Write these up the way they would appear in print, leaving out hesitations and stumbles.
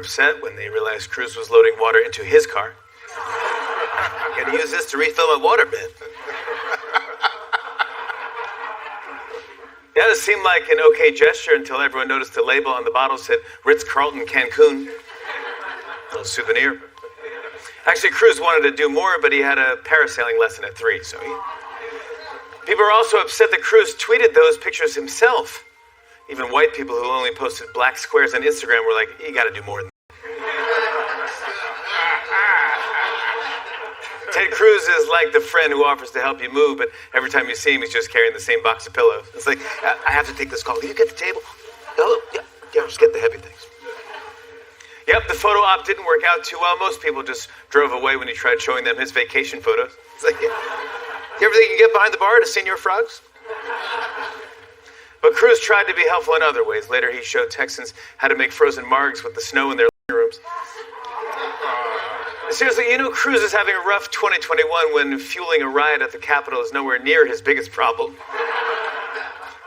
upset when they realized Cruz was loading water into his car. Gonna use this to refill my water bin. Yeah, it seemed like an okay gesture until everyone noticed the label on the bottle said Ritz-Carlton Cancun. A little souvenir. Actually, Cruz wanted to do more, but he had a parasailing lesson at 3, so People are also upset that Cruz tweeted those pictures himself. Even white people who only posted black squares on Instagram were like, you gotta do more than that. Ted Cruz is like the friend who offers to help you move, but every time you see him, he's just carrying the same box of pillows. It's like, I have to take this call. Can you get the table? Hello? Yeah, just get the heavy things. Yep, the photo op didn't work out too well. Most people just drove away when he tried showing them his vacation photos. It's like, you ever think you can get behind the bar to Senor Frogs? But Cruz tried to be helpful in other ways. Later, he showed Texans how to make frozen margs with the snow in their living rooms. Seriously, Cruz is having a rough 2021 when fueling a riot at the Capitol is nowhere near his biggest problem.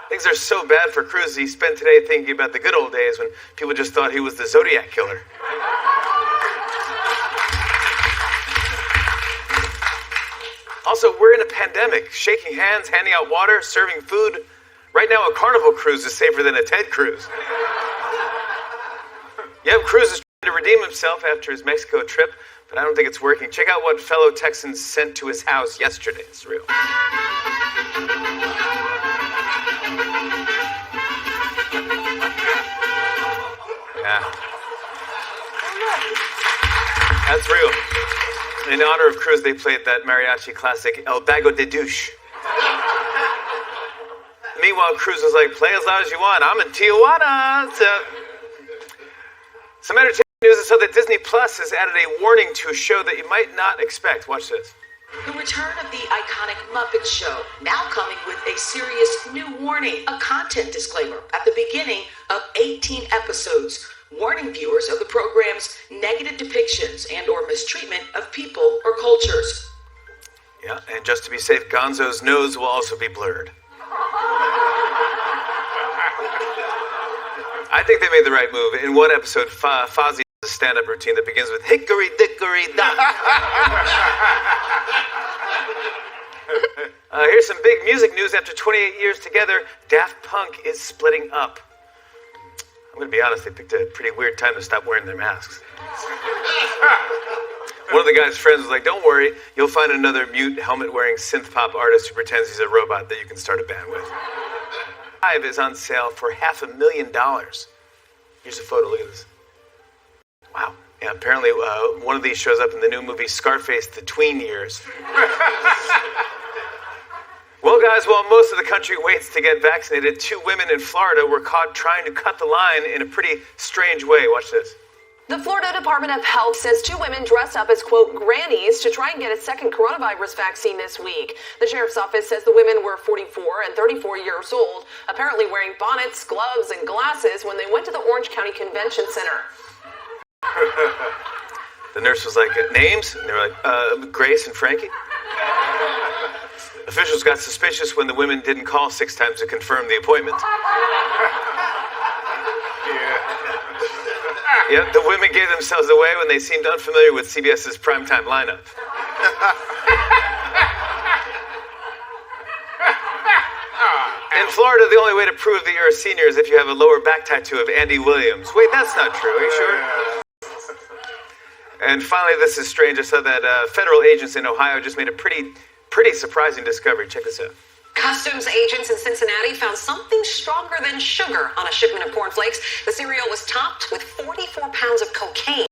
Things are so bad for Cruz, he spent today thinking about the good old days when people just thought he was the Zodiac Killer. Also, we're in a pandemic. Shaking hands, handing out water, serving food. Right now, a Carnival cruise is safer than a Ted Cruz. Yep, Cruz is trying to redeem himself after his Mexico trip, but I don't think it's working. Check out what fellow Texans sent to his house yesterday. It's real. Yeah. That's real. In honor of Cruz, they played that mariachi classic, El Bago de Douche. Meanwhile, Cruz was like, play as loud as you want. I'm in Tijuana. Some entertainment news is so that Disney Plus has added a warning to a show that you might not expect. Watch this. The return of the iconic Muppet Show, now coming with a serious new warning, a content disclaimer at the beginning of 18 episodes, warning viewers of the program's negative depictions and or mistreatment of people or cultures. Yeah, and just to be safe, Gonzo's nose will also be blurred. I think they made the right move. In one episode, Fozzie has a stand-up routine that begins with hickory dickory dock. Here's some big music news. After 28 years together, Daft Punk is splitting up. I'm going to be honest, they picked a pretty weird time to stop wearing their masks. One of the guy's friends was like, don't worry, you'll find another mute, helmet-wearing synth-pop artist who pretends he's a robot that you can start a band with. Live is on sale for $500,000. Here's a photo, look at this. Wow. Yeah, apparently one of these shows up in the new movie Scarface, The Tween Years. Well, guys, while most of the country waits to get vaccinated, 2 women in Florida were caught trying to cut the line in a pretty strange way. Watch this. The Florida Department of Health says 2 women dressed up as, quote, grannies to try and get a second coronavirus vaccine this week. The sheriff's office says the women were 44 and 34 years old, apparently wearing bonnets, gloves, and glasses when they went to the Orange County Convention Center. The nurse was like, names? And they were like, Grace and Frankie? Officials got suspicious when the women didn't call 6 times to confirm the appointment. Yep, the women gave themselves away when they seemed unfamiliar with CBS's primetime lineup. In Florida, the only way to prove that you're a senior is if you have a lower back tattoo of Andy Williams. Wait, that's not true. Are you sure? And finally, this is strange. I saw that federal agents in Ohio just made a pretty surprising discovery. Check this out. Customs agents in Cincinnati found something stronger than sugar on a shipment of cornflakes. The cereal was topped with 44 pounds of cocaine.